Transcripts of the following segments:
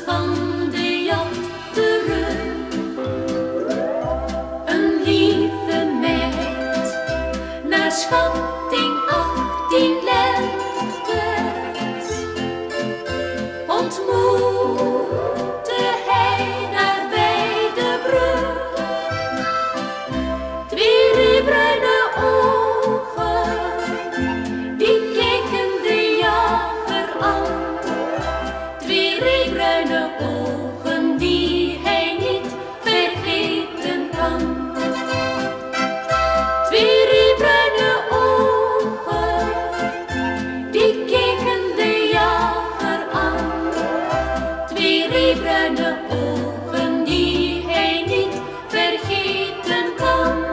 van de jacht terug. Een lieve meid, naar schatting 18 lentes, ontmoette hij daar bij de brug. Twee reebruine ogen, die keken de jager aan. Twee reebruine ogen die hij niet vergeten kan. Twee reebruine ogen, die keken de jager aan. Twee reebruine ogen die hij niet vergeten kan.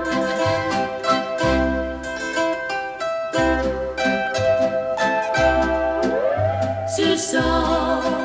Ze zag